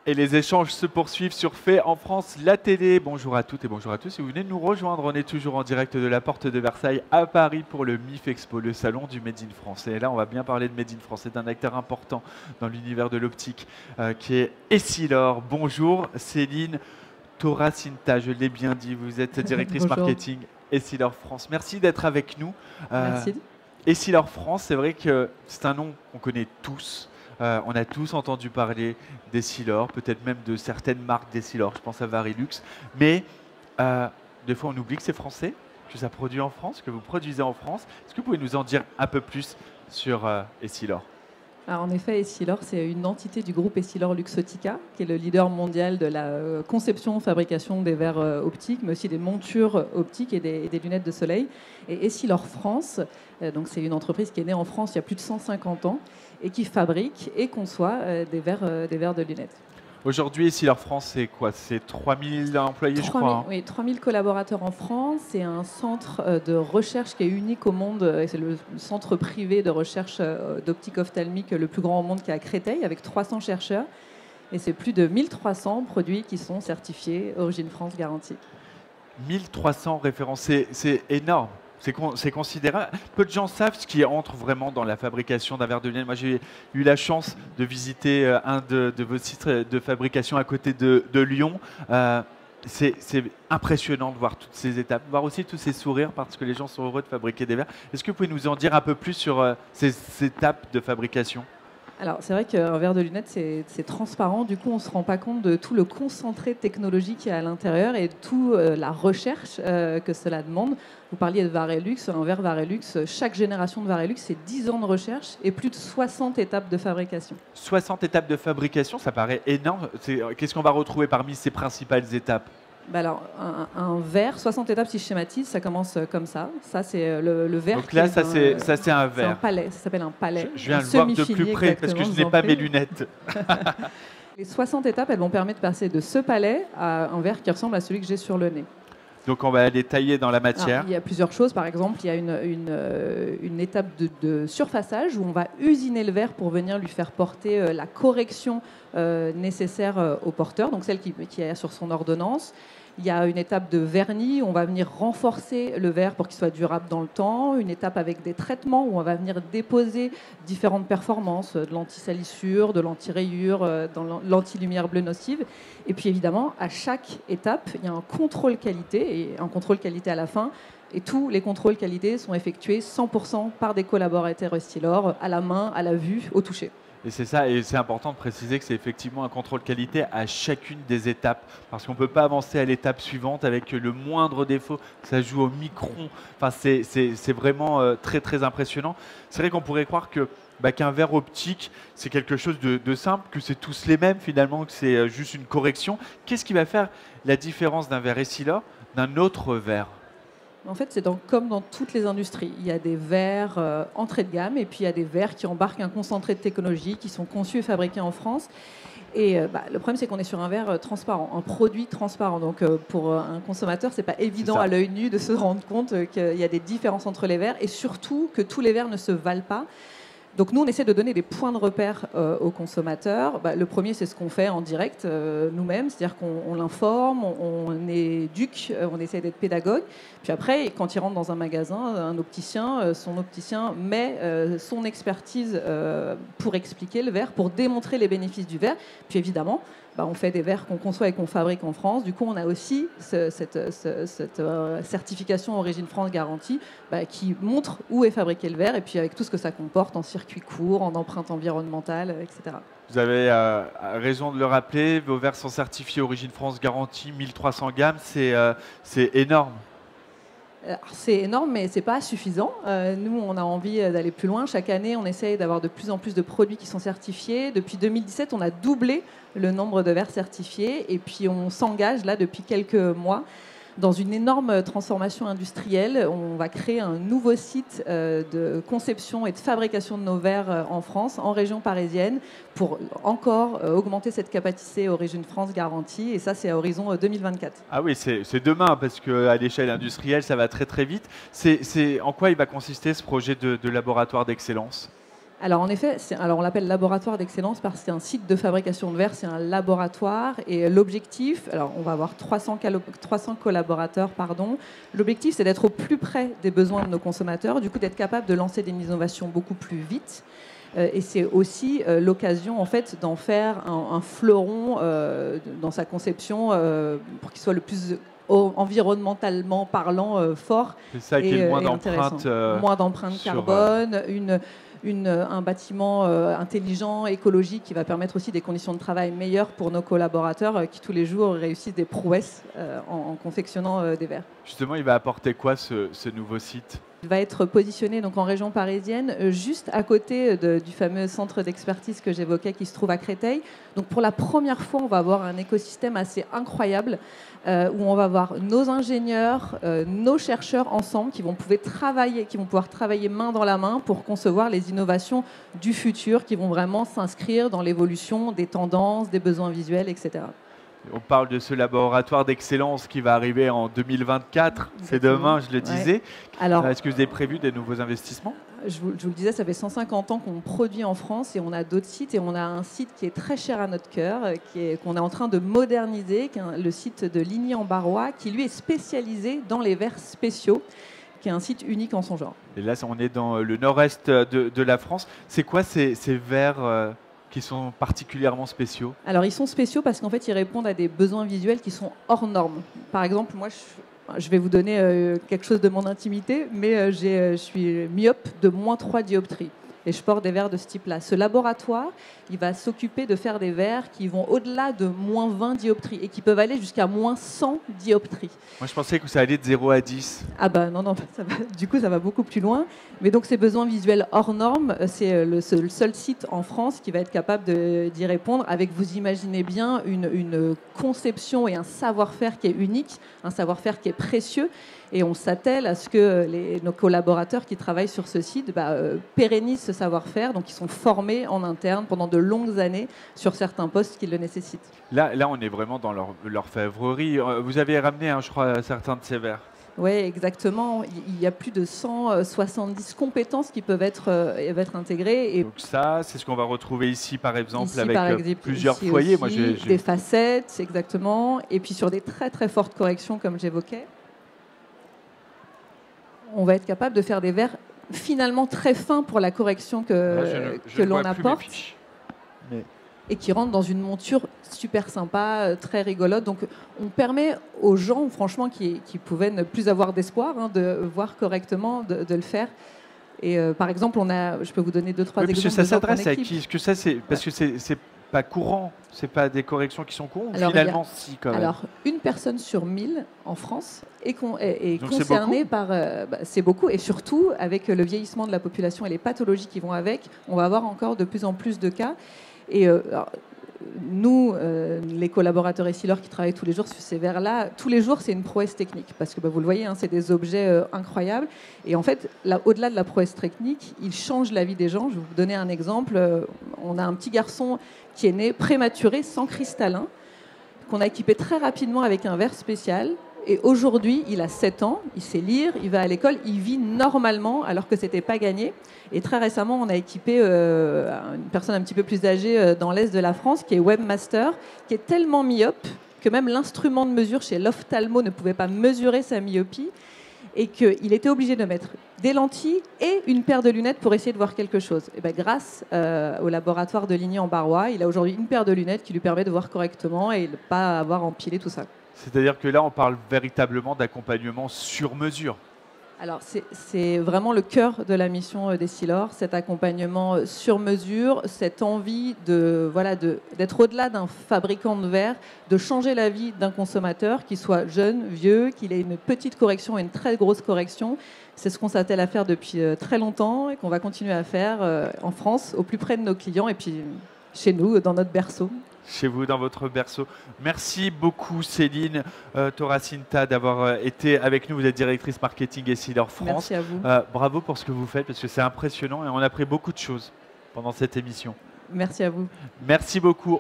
Et les échanges se poursuivent sur Fait en France, la télé. Bonjour à toutes et bonjour à tous. Si vous venez de nous rejoindre, on est toujours en direct de la Porte de Versailles à Paris pour le MIF Expo, le salon du Made in France. Et là, on va bien parler de Made in France. C'est un acteur important dans l'univers de l'optique qui est Essilor. Bonjour Céline Toracinta, je l'ai bien dit. Vous êtes directrice marketing Essilor France. Merci d'être avec nous. Merci. Essilor France, c'est vrai que c'est un nom qu'on connaît tous. On a tous entendu parler d'Essilor, peut-être même de certaines marques d'Essilor, je pense à Varilux. Mais des fois, on oublie que c'est français, que ça produit en France, que vous produisez en France. Est-ce que vous pouvez nous en dire un peu plus sur Essilor? Alors, en effet, Essilor, c'est une entité du groupe Essilor Luxottica, qui est le leader mondial de la conception, fabrication des verres optiques, mais aussi des montures optiques et des lunettes de soleil. Et Essilor France, donc c'est une entreprise qui est née en France il y a plus de 150 ans et qui fabrique et conçoit des verres de lunettes. Aujourd'hui, Essilor France, c'est quoi? C'est 3000 employés, je crois. Oui, 3000 collaborateurs en France. C'est un centre de recherche qui est unique au monde. C'est le centre privé de recherche d'optique ophtalmique le plus grand au monde, qui est à Créteil, avec 300 chercheurs. Et c'est plus de 1300 produits qui sont certifiés Origine France garantie. 1300 références, c'est énorme. C'est considérable. Peu de gens savent ce qui entre vraiment dans la fabrication d'un verre de lunettes. Moi, j'ai eu la chance de visiter un de vos sites de fabrication à côté de Lyon. C'est impressionnant de voir toutes ces étapes, de voir aussi tous ces sourires parce que les gens sont heureux de fabriquer des verres. Est-ce que vous pouvez nous en dire un peu plus sur ces étapes de fabrication? Alors, c'est vrai qu'un verre de lunettes, c'est transparent. Du coup, on ne se rend pas compte de tout le concentré technologique qu'il y a à l'intérieur et toute la recherche que cela demande. Vous parliez de Varilux. Un verre Varilux, chaque génération de Varilux, c'est 10 ans de recherche et plus de 60 étapes de fabrication. 60 étapes de fabrication, ça paraît énorme. Qu'est-ce qu'on va retrouver parmi ces principales étapes? Alors, un verre, 60 étapes, si je schématise, ça commence comme ça. Ça, c'est le verre. Donc là, ça, c'est un verre. C'est un palais, ça s'appelle un palais. Je viens le voir de plus près parce que je n'ai pas mes lunettes. Les 60 étapes, elles vont permettre de passer de ce palais à un verre qui ressemble à celui que j'ai sur le nez. Donc on va aller tailler dans la matière. Alors, il y a plusieurs choses. Par exemple, il y a une étape de surfaçage où on va usiner le verre pour venir lui faire porter la correction nécessaire au porteur, donc celle qui est sur son ordonnance. Il y a une étape de vernis où on va venir renforcer le verre pour qu'il soit durable dans le temps. Une étape avec des traitements où on va venir déposer différentes performances, de l'anti-salissure, de l'anti-rayure, de l'anti-lumière bleue nocive. Et puis évidemment, à chaque étape, il y a un contrôle qualité et un contrôle qualité à la fin. Et tous les contrôles qualité sont effectués 100% par des collaborateurs Essilor, à la main, à la vue, au toucher. Et c'est ça, et c'est important de préciser que c'est effectivement un contrôle qualité à chacune des étapes, parce qu'on ne peut pas avancer à l'étape suivante avec le moindre défaut, ça joue au micron, enfin, c'est vraiment très très impressionnant. C'est vrai qu'on pourrait croire que qu'un verre optique, c'est quelque chose de simple, que c'est tous les mêmes finalement, que c'est juste une correction. Qu'est-ce qui va faire la différence d'un verre Essilor d'un autre verre? En fait, c'est comme dans toutes les industries. Il y a des verres entrée de gamme et puis il y a des verres qui embarquent un concentré de technologie, qui sont conçus et fabriqués en France. Et le problème, c'est qu'on est sur un verre transparent, un produit transparent. Donc, pour un consommateur, c'est pas évident à l'œil nu de se rendre compte qu'il y a des différences entre les verres et surtout que tous les verres ne se valent pas. Donc nous, on essaie de donner des points de repère aux consommateurs. Le premier, c'est ce qu'on fait en direct nous-mêmes, c'est-à-dire qu'on l'informe, on éduque, on essaie d'être pédagogue. Puis après, quand il rentre dans un magasin, un opticien, son opticien met son expertise pour expliquer le verre, pour démontrer les bénéfices du verre. Puis évidemment, on fait des verres qu'on conçoit et qu'on fabrique en France. Du coup, on a aussi cette certification Origine France garantie qui montre où est fabriqué le verre et puis avec tout ce que ça comporte en circuit court, en empreinte environnementale, etc. Vous avez raison de le rappeler, vos verres sont certifiés Origine France garantie, 1300 gammes, c'est énorme. C'est énorme, mais ce n'est pas suffisant. Nous, on a envie d'aller plus loin. Chaque année, on essaye d'avoir de plus en plus de produits qui sont certifiés. Depuis 2017, on a doublé le nombre de verres certifiés. Et puis, on s'engage là depuis quelques mois dans une énorme transformation industrielle. On va créer un nouveau site de conception et de fabrication de nos verres en France, en région parisienne, pour encore augmenter cette capacité Origine France garantie. Et ça, c'est à horizon 2024. Ah oui, c'est demain, parce qu'à l'échelle industrielle, ça va très très vite. En quoi il va consister ce projet de laboratoire d'excellence ? Alors en effet, on l'appelle laboratoire d'excellence parce que c'est un site de fabrication de verre, c'est un laboratoire. Et l'objectif, alors on va avoir 300 collaborateurs, pardon. L'objectif, c'est d'être au plus près des besoins de nos consommateurs, du coup d'être capable de lancer des innovations beaucoup plus vite. Et c'est aussi l'occasion en fait d'en faire un fleuron dans sa conception pour qu'il soit le plus environnementalement parlant fort. C'est ça qui est le moins d'empreinte. Moins d'empreinte carbone, un bâtiment intelligent, écologique, qui va permettre aussi des conditions de travail meilleures pour nos collaborateurs qui tous les jours réussissent des prouesses en confectionnant des verres. Justement, il va apporter quoi ce nouveau site ? Il va être positionné donc en région parisienne, juste à côté du fameux centre d'expertise que j'évoquais qui se trouve à Créteil. Donc pour la première fois, on va avoir un écosystème assez incroyable où on va avoir nos ingénieurs, nos chercheurs ensemble qui vont pouvoir travailler main dans la main pour concevoir les innovations du futur qui vont vraiment s'inscrire dans l'évolution des tendances, des besoins visuels, etc. On parle de ce laboratoire d'excellence qui va arriver en 2024. C'est demain, je le disais. Ouais. Alors, est-ce que vous avez prévu des nouveaux investissements ? Je vous le disais, ça fait 150 ans qu'on produit en France et on a d'autres sites. Et on a un site qui est très cher à notre cœur, qu'on est en train de moderniser, qui est le site de Ligny-en-Barrois, qui lui est spécialisé dans les verres spéciaux, qui est un site unique en son genre. Et là, on est dans le nord-est de la France. C'est quoi ces verres qui sont particulièrement spéciaux? Alors, ils sont spéciaux parce qu'en fait, ils répondent à des besoins visuels qui sont hors normes. Par exemple, moi, je vais vous donner quelque chose de mon intimité, mais je suis myope de -3 dioptries. Et je porte des verres de ce type-là. Ce laboratoire, il va s'occuper de faire des verres qui vont au-delà de -20 dioptries et qui peuvent aller jusqu'à -100 dioptries. Moi, je pensais que ça allait de 0 à 10. Ah bah non, du coup, ça va beaucoup plus loin. Mais donc, ces besoins visuels hors normes, c'est le seul site en France qui va être capable d'y répondre avec, vous imaginez bien, une conception et un savoir-faire qui est unique, un savoir-faire qui est précieux. Et on s'attelle à ce que nos collaborateurs qui travaillent sur ce site pérennisent ce savoir-faire. Donc, ils sont formés en interne pendant de longues années sur certains postes qui le nécessitent. Là, on est vraiment dans l'orfèvrerie. Vous avez ramené, je crois, certains de ces verres. Oui, exactement. Il y a plus de 170 compétences qui peuvent être intégrées. Et donc ça, c'est ce qu'on va retrouver ici, par exemple, avec plusieurs foyers. Moi, des facettes, exactement. Et puis sur des très, très fortes corrections, comme j'évoquais. On va être capable de faire des verres finalement très fins pour la correction que l'on apporte et qui rentrent dans une monture super sympa, très rigolote. Donc on permet aux gens, franchement, qui pouvaient ne plus avoir d'espoir, de voir correctement, de le faire. Et par exemple, je peux vous donner 2-3 exemples. Ça s'adresse à qui? Parce que c'est pas courant, c'est pas des corrections qui sont courantes. Finalement, si quand même. Alors, une personne sur 1000 en France est concernée par. C'est beaucoup, et surtout avec le vieillissement de la population et les pathologies qui vont avec, on va avoir encore de plus en plus de cas. Et nous, les collaborateurs Essilor qui travaillent tous les jours sur ces verres-là, tous les jours, c'est une prouesse technique. Parce que vous le voyez, c'est des objets incroyables. Et en fait, au-delà de la prouesse technique, ils changent la vie des gens. Je vais vous donner un exemple. On a un petit garçon qui est né prématuré, sans cristallin, qu'on a équipé très rapidement avec un verre spécial. Et aujourd'hui, il a 7 ans, il sait lire, il va à l'école, il vit normalement alors que ce n'était pas gagné. Et très récemment, on a équipé une personne un petit peu plus âgée dans l'Est de la France, qui est webmaster, qui est tellement myope que même l'instrument de mesure chez l'ophtalmo ne pouvait pas mesurer sa myopie et qu'il était obligé de mettre des lentilles et une paire de lunettes pour essayer de voir quelque chose. Et grâce au laboratoire de Ligny-en-Barrois, il a aujourd'hui une paire de lunettes qui lui permet de voir correctement et de ne pas avoir empilé tout ça. C'est-à-dire que là, on parle véritablement d'accompagnement sur mesure. Alors, c'est vraiment le cœur de la mission d'Essilor, cet accompagnement sur mesure, cette envie d'être au-delà d'un fabricant de verre, de changer la vie d'un consommateur, qu'il soit jeune, vieux, qu'il ait une petite correction et une très grosse correction. C'est ce qu'on s'attelle à faire depuis très longtemps et qu'on va continuer à faire en France, au plus près de nos clients et puis chez nous, dans notre berceau. Chez vous, dans votre berceau. Merci beaucoup, Céline Toracinta, d'avoir été avec nous. Vous êtes directrice marketing Essilor France. Merci à vous. Bravo pour ce que vous faites, parce que c'est impressionnant et on a appris beaucoup de choses pendant cette émission. Merci à vous. Merci beaucoup.